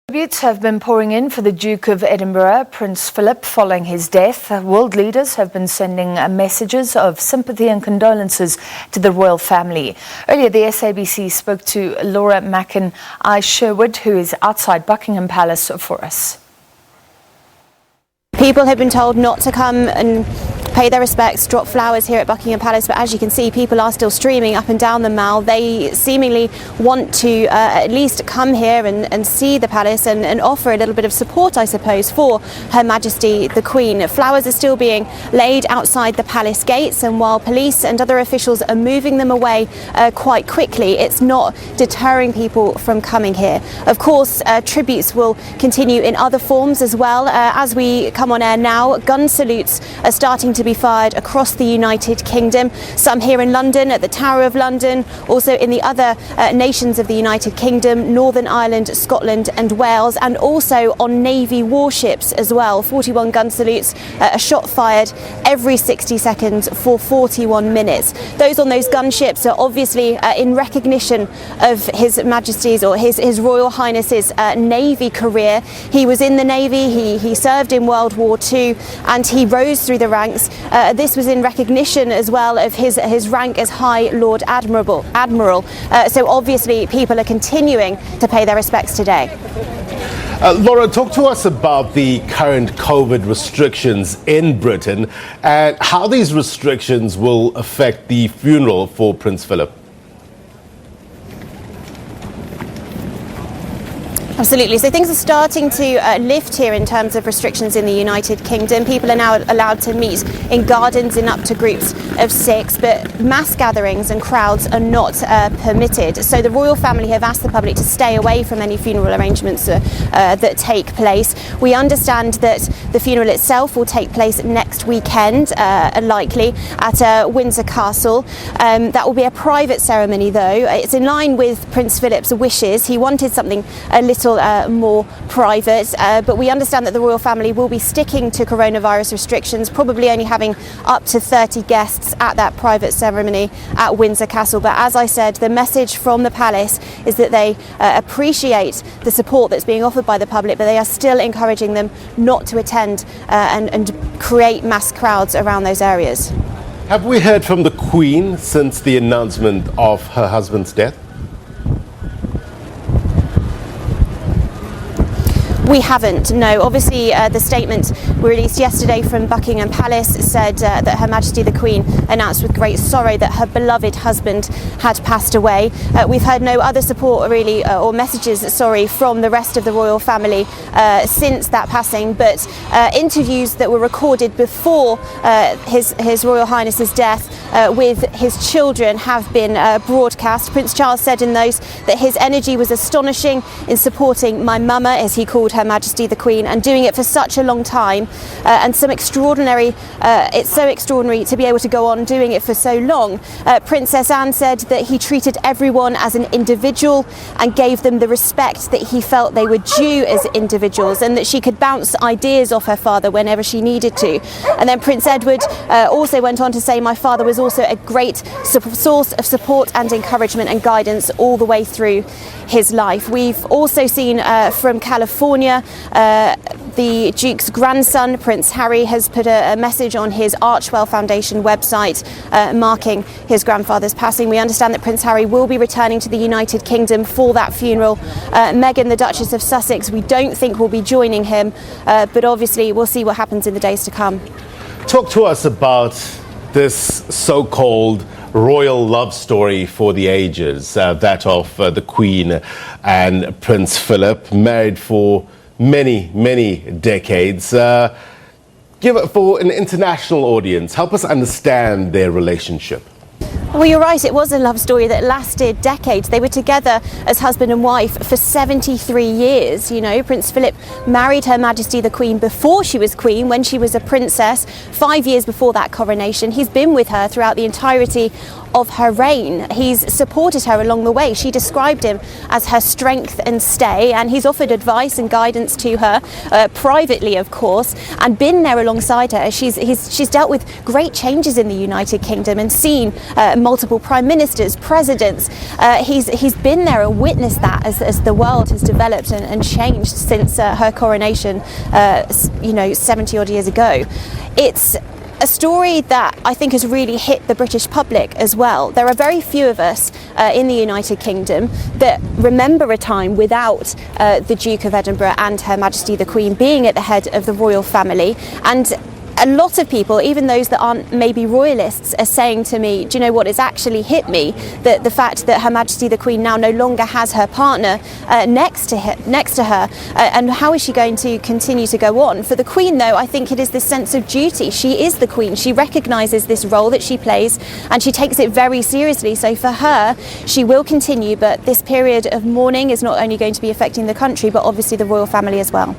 Tributes have been pouring in for the Duke of Edinburgh, Prince Philip, following his death. World leaders have been sending messages of sympathy and condolences to the royal family. Earlier, the SABC spoke to Laura Sherwood, who is outside Buckingham Palace, for us. People have been told not to come and pay their respects, drop flowers here at Buckingham Palace, but as you can see, people are still streaming up and down the Mall. They seemingly want to at least come here and see the palace and offer a little bit of support, I suppose, for Her Majesty the Queen. Flowers are still being laid outside the palace gates, and while police and other officials are moving them away quite quickly, it's not deterring people from coming here. Of course, tributes will continue in other forms as well. As we come on air now, gun salutes are starting to be fired across the United Kingdom. Some here in London at the Tower of London, also in the other nations of the United Kingdom, Northern Ireland, Scotland and Wales, and also on Navy warships as well. 41 gun salutes, a shot fired every 60 seconds for 41 minutes. Those on those gunships are obviously in recognition of His Majesty's or His Royal Highness's Navy career. He was in the Navy, he served in World War II, and he rose through the ranks. This was in recognition as well of his rank as High Lord Admiral. So obviously people are continuing to pay their respects today. Laura, talk to us about the current COVID restrictions in Britain and how these restrictions will affect the funeral for Prince Philip. Absolutely. So things are starting to lift here in terms of restrictions in the United Kingdom. People are now allowed to meet in gardens in up to groups of 6, but mass gatherings and crowds are not permitted. So the royal family have asked the public to stay away from any funeral arrangements that take place. We understand that the funeral itself will take place next weekend, likely at Windsor Castle. That will be a private ceremony though. It's in line with Prince Philip's wishes. He wanted something a little more private, but we understand that the royal family will be sticking to coronavirus restrictions, probably only having up to 30 guests at that private ceremony at Windsor Castle. But as I said, the message from the palace is that they appreciate the support that's being offered by the public, but they are still encouraging them not to attend and create mass crowds around those areas. Have we heard from the Queen since the announcement of her husband's death? We haven't, no. Obviously, the statement released yesterday from Buckingham Palace said that Her Majesty the Queen announced with great sorrow that her beloved husband had passed away. We've heard no other support really, or messages, from the rest of the royal family since that passing, but interviews that were recorded before His Royal Highness's death with his children have been broadcast. Prince Charles said in those that his energy was astonishing in supporting my mama, as he called Her Majesty the Queen, and doing it for such a long time, and it's so extraordinary to be able to go on doing it for so long. Princess Anne said that he treated everyone as an individual and gave them the respect that he felt they were due as individuals, and that she could bounce ideas off her father whenever she needed to. And then Prince Edward also went on to say, my father was also a great source of support and encouragement and guidance all the way through his life. We've also seen from California, the Duke's grandson, Prince Harry, has put a message on his Archwell Foundation website marking his grandfather's passing. We understand that Prince Harry will be returning to the United Kingdom for that funeral. Meghan, the Duchess of Sussex, we don't think will be joining him, but obviously we'll see what happens in the days to come. Talk to us about this so-called royal love story for the ages, that of the Queen and Prince Philip, married for many decades. Give it for an international audience. Help us understand their relationship. Well, you're right, it was a love story that lasted decades. They were together as husband and wife for 73 years. You know, Prince Philip married Her Majesty the Queen before she was Queen, when she was a princess, 5 years before that coronation. He's been with her throughout the entirety of her reign. He's supported her along the way. She described him as her strength and stay, and he's offered advice and guidance to her privately, of course, and been there alongside her. She's dealt with great changes in the United Kingdom and seen multiple prime ministers, presidents. He's been there and witnessed that as the world has developed and changed since her coronation, 70 odd years ago. It's a story that I think has really hit the British public as well. There are very few of us in the United Kingdom that remember a time without the Duke of Edinburgh and Her Majesty the Queen being at the head of the royal family. And a lot of people, even those that aren't maybe royalists, are saying to me, do you know what, it's actually hit me, that the fact that Her Majesty the Queen now no longer has her partner next to her, and how is she going to continue to go on? For the Queen, though, I think it is this sense of duty. She is the Queen. She recognises this role that she plays, and she takes it very seriously. So for her, she will continue, but this period of mourning is not only going to be affecting the country, but obviously the royal family as well.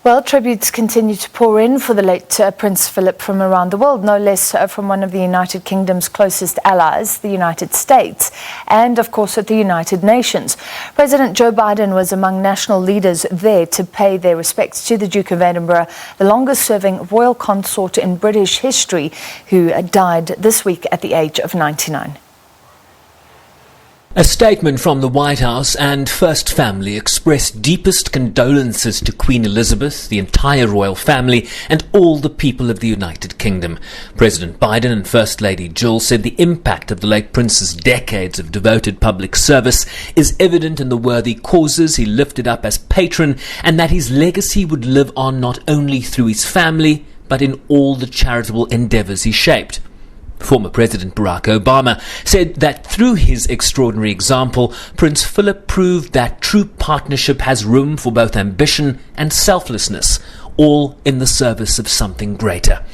Well, tributes continue to pour in for the late Prince Philip from around the world, no less from one of the United Kingdom's closest allies, the United States, and of course at the United Nations. President Joe Biden was among national leaders there to pay their respects to the Duke of Edinburgh, the longest-serving royal consort in British history, who died this week at the age of 99. A statement from the White House and First Family expressed deepest condolences to Queen Elizabeth, the entire royal family, and all the people of the United Kingdom. President Biden and First Lady Jill said the impact of the late Prince's decades of devoted public service is evident in the worthy causes he lifted up as patron, and that his legacy would live on not only through his family, but in all the charitable endeavours he shaped. Former President Barack Obama said that through his extraordinary example, Prince Philip proved that true partnership has room for both ambition and selflessness, all in the service of something greater.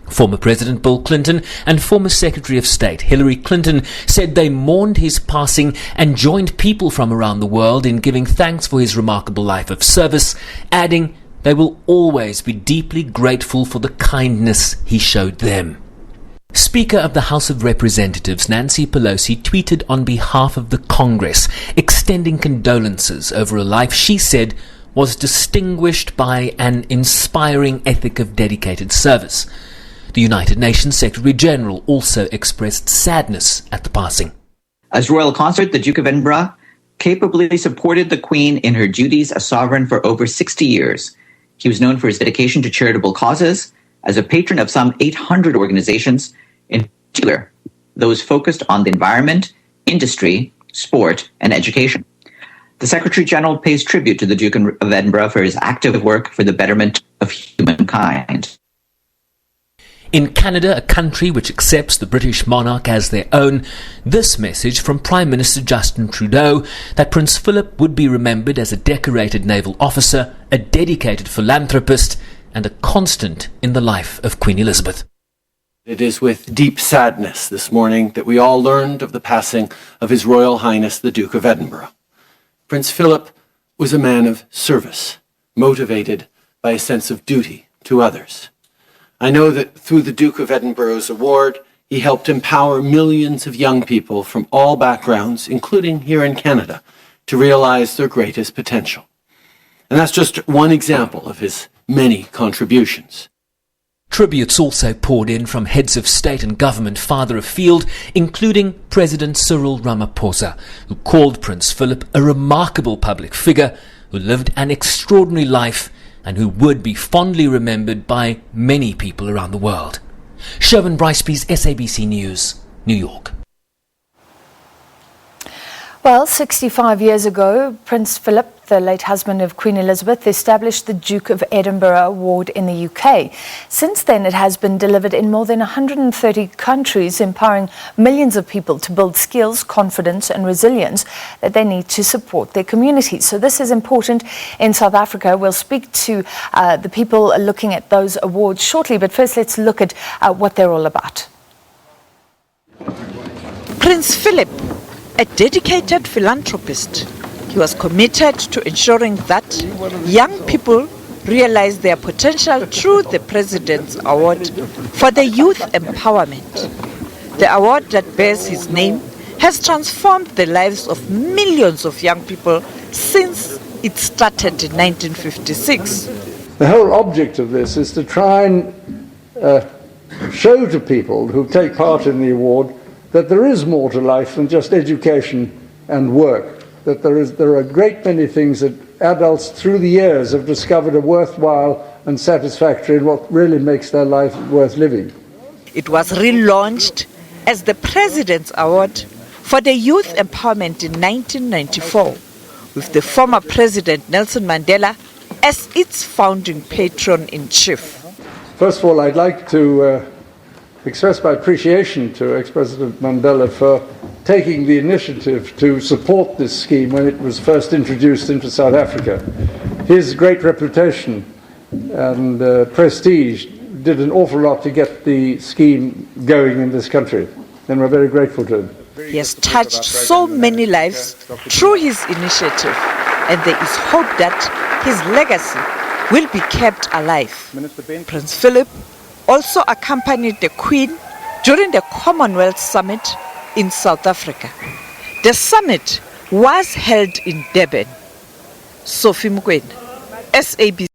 Former President Bill Clinton and former Secretary of State Hillary Clinton said they mourned his passing and joined people from around the world in giving thanks for his remarkable life of service, adding they will always be deeply grateful for the kindness he showed them. Speaker of the House of Representatives Nancy Pelosi tweeted on behalf of the Congress, extending condolences over a life she said was distinguished by an inspiring ethic of dedicated service. The United Nations Secretary General also expressed sadness at the passing. As royal consort, the Duke of Edinburgh capably supported the Queen in her duties as sovereign for over 60 years. He was known for his dedication to charitable causes, as a patron of some 800 organizations, in particular those focused on the environment, industry, sport, and education. The Secretary General pays tribute to the Duke of Edinburgh for his active work for the betterment of humankind. In Canada, a country which accepts the British monarch as their own, this message from Prime Minister Justin Trudeau that Prince Philip would be remembered as a decorated naval officer, a dedicated philanthropist, and a constant in the life of Queen Elizabeth. It is with deep sadness this morning that we all learned of the passing of His Royal Highness the Duke of Edinburgh. Prince Philip was a man of service, motivated by a sense of duty to others. I know that through the Duke of Edinburgh's award, he helped empower millions of young people from all backgrounds, including here in Canada, to realize their greatest potential. And that's just one example of his many contributions. Tributes also poured in from heads of state and government farther afield, including President Cyril Ramaphosa, who called Prince Philip a remarkable public figure who lived an extraordinary life and who would be fondly remembered by many people around the world. Sherwin Briceby's SABC News, New York. Well, 65 years ago, Prince Philip, the late husband of Queen Elizabeth, established the Duke of Edinburgh Award in the UK. Since then, it has been delivered in more than 130 countries, empowering millions of people to build skills, confidence and resilience that they need to support their communities. So this is important in South Africa. We'll speak to the people looking at those awards shortly, but first let's look at what they're all about. Prince Philip, a dedicated philanthropist. He was committed to ensuring that young people realize their potential through the President's Award for the Youth Empowerment. The award that bears his name has transformed the lives of millions of young people since it started in 1956. The whole object of this is to try and show to people who take part in the award that there is more to life than just education and work, that there are a great many things that adults through the years have discovered are worthwhile and satisfactory and what really makes their life worth living. It was relaunched as the President's Award for the Youth Empowerment in 1994, with the former President Nelson Mandela as its founding patron-in-chief. First of all, I'd like to express my appreciation to ex-President Mandela for taking the initiative to support this scheme when it was first introduced into South Africa. His great reputation and prestige did an awful lot to get the scheme going in this country, and we're very grateful to him. He has touched so many lives through his initiative, and there is hope that his legacy will be kept alive. Prince Philip also accompanied the Queen during the Commonwealth Summit in South Africa. The summit was held in Durban. Sophie Mkwena, SABC.